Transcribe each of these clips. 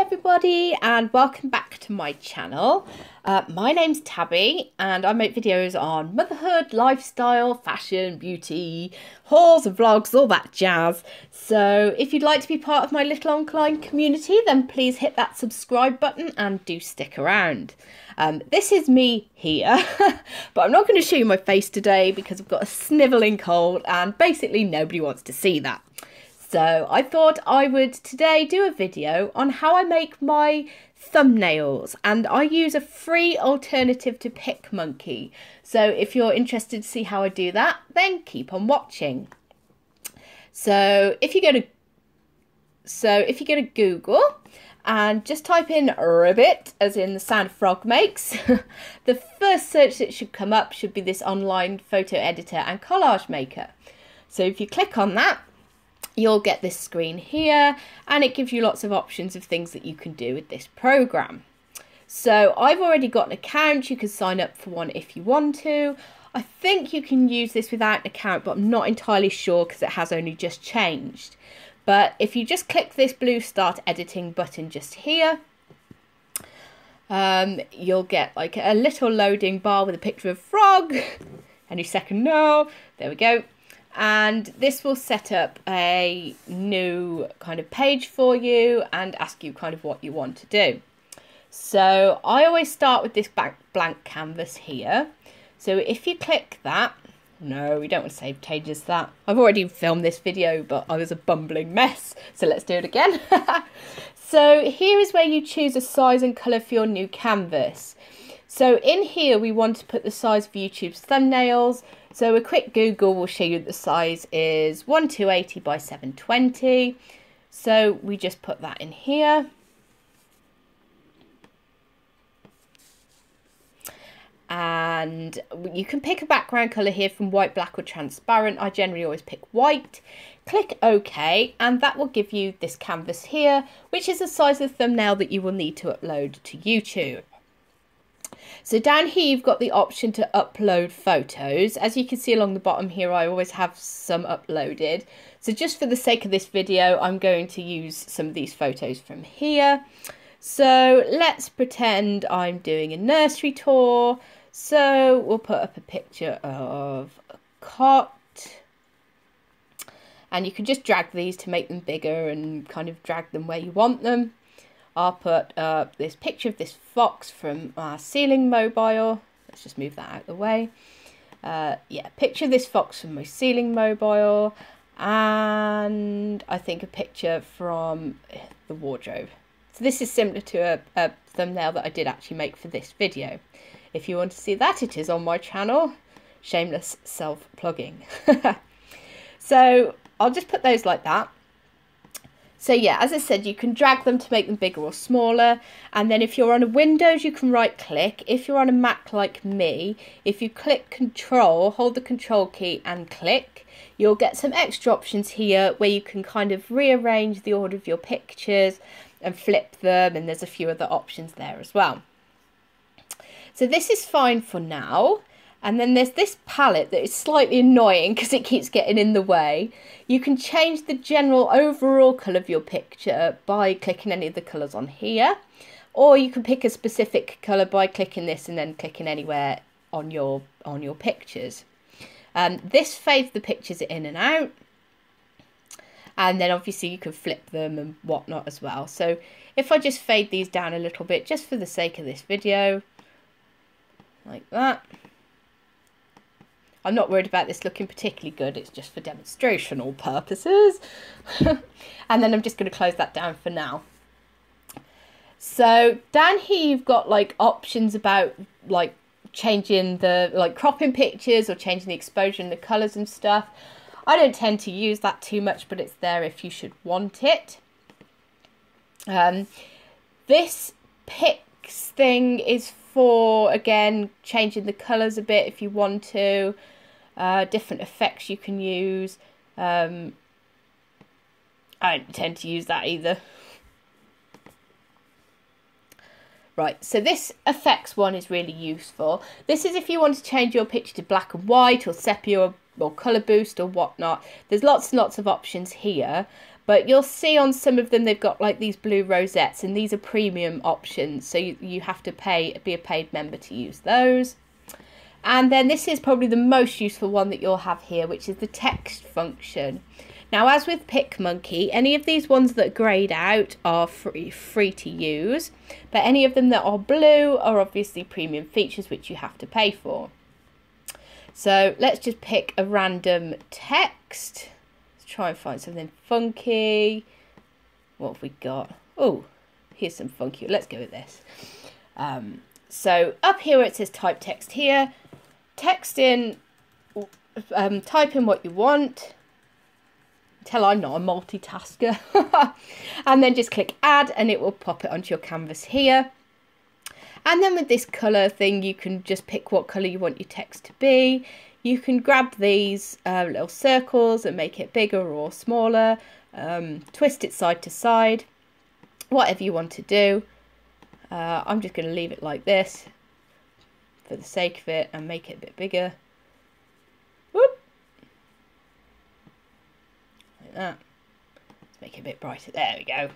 everybody and welcome back to my channel. My name's Tabby and I make videos on motherhood, lifestyle, fashion, beauty, hauls and vlogs, all that jazz. So if you'd like to be part of my little online community, then please hit that subscribe button and do stick around. This is me here, but I'm not going to show you my face today because I've got a snivelling cold and basically nobody wants to see that. So I thought I would today do a video on how I make my thumbnails, and I use a free alternative to Picmonkey. So if you're interested to see how I do that, then keep on watching. So if you go to Google and just type in ribbit, as in the sound a frog makes, the first search that should come up should be this online photo editor and collage maker. So if you click on that, you'll get this screen here and it gives you lots of options of things that you can do with this program. So I've already got an account. You can sign up for one if you want to. I think you can use this without an account, but I'm not entirely sure because it has only just changed. But if you just click this blue start editing button just here, you'll get like a little loading bar with a picture of a frog. Any second now, there we go. And this will set up a new kind of page for you and ask you kind of what you want to do. So I always start with this blank canvas here. So if you click that, no, we don't want to save changes to that. I've already filmed this video, but I was a bumbling mess. So let's do it again. So here is where you choose a size and colour for your new canvas. So in here, we want to put the size of YouTube's thumbnails. So a quick Google will show you the size is 1280 by 720. So we just put that in here. And you can pick a background colour here from white, black or transparent. I generally always pick white. Click OK and that will give you this canvas here, which is the size of the thumbnail that you will need to upload to YouTube. So down here you've got the option to upload photos. As you can see along the bottom here, I always have some uploaded. So just for the sake of this video, I'm going to use some of these photos from here. So let's pretend I'm doing a nursery tour. So we'll put up a picture of a cot. And you can just drag these to make them bigger and kind of drag them where you want them. I'll put this picture of this fox from our ceiling mobile. Let's just move that out of the way. Yeah, picture of this fox from my ceiling mobile. And I think a picture from the wardrobe. So this is similar to a thumbnail that I did actually make for this video. If you want to see that, it is on my channel. Shameless self-plugging. So I'll just put those like that. So yeah, as I said, you can drag them to make them bigger or smaller. And then if you're on a Windows, you can right click. If you're on a Mac like me, if you click Control, hold the Control key and click, you'll get some extra options here where you can kind of rearrange the order of your pictures and flip them. And there's a few other options there as well. So this is fine for now. And then there's this palette that is slightly annoying because it keeps getting in the way. You can change the general overall colour of your picture by clicking any of the colours on here. Or you can pick a specific colour by clicking this and then clicking anywhere on your pictures. This fades the pictures in and out. And then obviously you can flip them and whatnot as well. So if I just fade these down a little bit just for the sake of this video, like that. I'm not worried about this looking particularly good, it's just for demonstrational purposes. And then I'm just going to close that down for now. So down here you've got like options about like changing the, like cropping pictures or changing the exposure and the colours and stuff. I don't tend to use that too much, but it's there if you should want it. This picks thing is for, again, changing the colours a bit if you want to. Different effects you can use. I don't tend to use that either. Right, so this effects one is really useful. This is if you want to change your picture to black and white or sepia or colour boost or whatnot. There's lots and lots of options here. But you'll see on some of them they've got like these blue rosettes, and these are premium options, so you have to be a paid member to use those. And then this is probably the most useful one that you'll have here, which is the text function. Now, as with Picmonkey, any of these ones that are greyed out are free to use, but any of them that are blue are obviously premium features which you have to pay for. So let's just pick a random text. Let's try and find something funky. What have we got? Oh, here's some funky. Let's go with this. So up here where it says type text here, text in, type in what you want. Tell I'm not a multitasker. And then just click add and it will pop it onto your canvas here. And then with this colour thing, you can just pick what colour you want your text to be. You can grab these little circles and make it bigger or smaller. Twist it side to side. Whatever you want to do. I'm just going to leave it like this for the sake of it and make it a bit bigger. Whoop. Like that. Let's make it a bit brighter. There we go.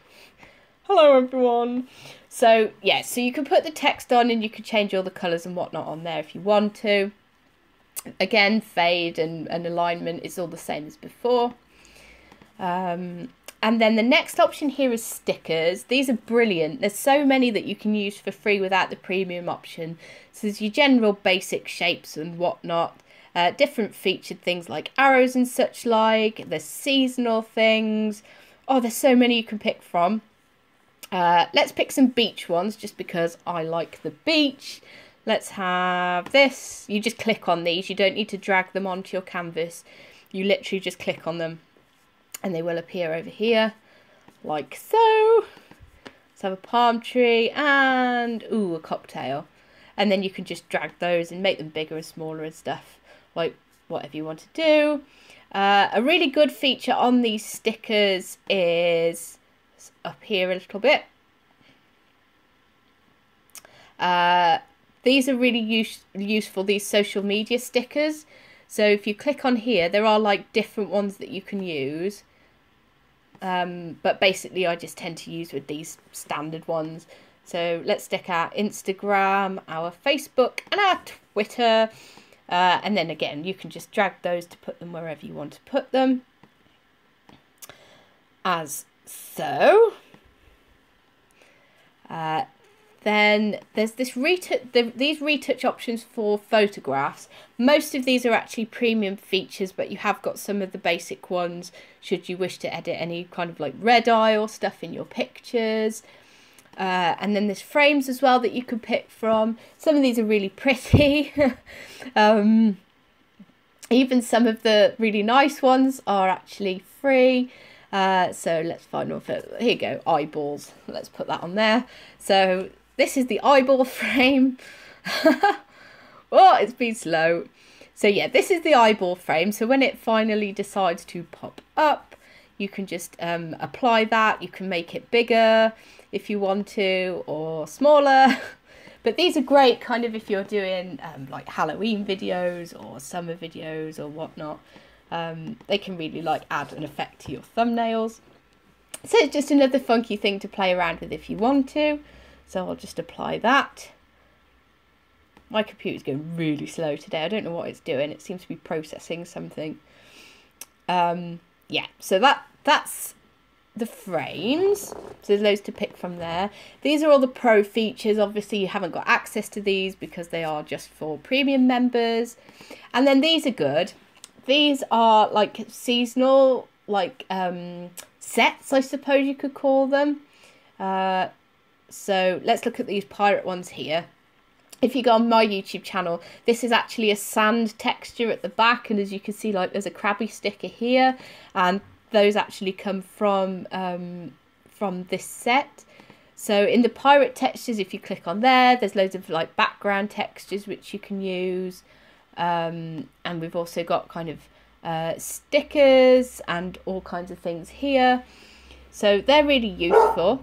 Hello everyone. So yeah, so you can put the text on and you can change all the colours and whatnot on there if you want to. Again, fade and alignment is all the same as before. And then the next option here is stickers. These are brilliant. There's so many that you can use for free without the premium option. So there's your general basic shapes and whatnot. Different featured things like arrows and such like. There's seasonal things. Oh, there's so many you can pick from. Let's pick some beach ones just because I like the beach. Let's have this. You just click on these. You don't need to drag them onto your canvas. You literally just click on them and they will appear over here like so. Let's have a palm tree and ooh, a cocktail. And then you can just drag those and make them bigger and smaller and stuff, like whatever you want to do. A really good feature on these stickers is up here a little bit. These are really useful, these social media stickers. So if you click on here, there are like different ones that you can use. But basically I just tend to use with these standard ones. So let's stick our Instagram, our Facebook and our Twitter. And then again, you can just drag those to put them wherever you want to put them. As so. Then there's this these retouch options for photographs. Most of these are actually premium features, but you have got some of the basic ones should you wish to edit any kind of like red eye or stuff in your pictures. And then there's frames as well that you can pick from. Some of these are really pretty. Even some of the really nice ones are actually free. So let's find one for, here you go, eyeballs. Let's put that on there. So this is the eyeball frame. Oh, it's been slow. So yeah, this is the eyeball frame. So when it finally decides to pop up, you can just apply that. You can make it bigger if you want to, or smaller. But these are great kind of if you're doing like Halloween videos or summer videos or whatnot. They can really like add an effect to your thumbnails. So it's just another funky thing to play around with if you want to. So I'll just apply that. My computer's going really slow today. I don't know what it's doing. It seems to be processing something. Yeah, so that's the frames. So there's loads to pick from there. These are all the pro features. Obviously you haven't got access to these because they are just for premium members. And then these are good. These are like seasonal, like sets, I suppose you could call them. So let's look at these pirate ones here. If you go on my YouTube channel, this is actually a sand texture at the back, and as you can see, like there's a Krabby sticker here, and those actually come from this set. So in the pirate textures, if you click on there, there's loads of like background textures which you can use. And we've also got kind of stickers and all kinds of things here. So they're really useful.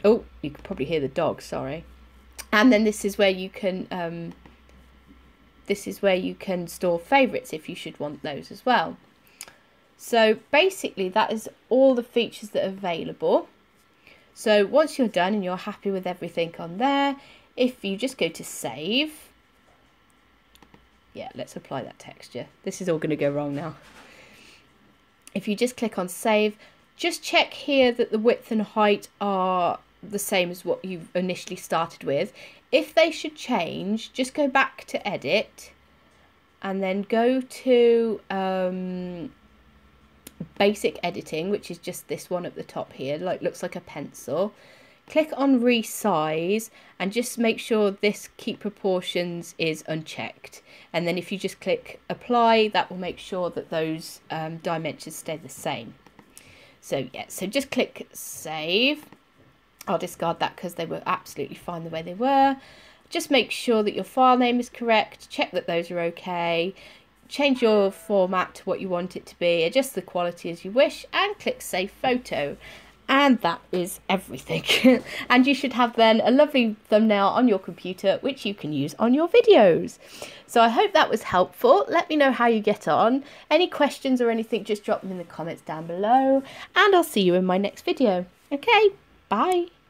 Oh, you can probably hear the dog, sorry. And then this is where you can store favorites if you should want those as well. So basically that is all the features that are available. So once you're done and you're happy with everything on there, if you just go to save, yeah, let's apply that texture. This is all going to go wrong now. If you just click on save, just check here that the width and height are the same as what you initially started with. If they should change, just go back to edit and then go to basic editing, which is just this one at the top here, looks like a pencil. Click on resize and just make sure this keep proportions is unchecked, and then if you just click apply, that will make sure that those dimensions stay the same. So yeah, so just click save. I'll discard that because they were absolutely fine the way they were. Just make sure that your file name is correct, check that those are okay, change your format to what you want it to be, adjust the quality as you wish, and click save photo. And that is everything. And you should have then a lovely thumbnail on your computer which you can use on your videos. So I hope that was helpful. Let me know how you get on. Any questions or anything, just drop them in the comments down below, and I'll see you in my next video. Okay, bye.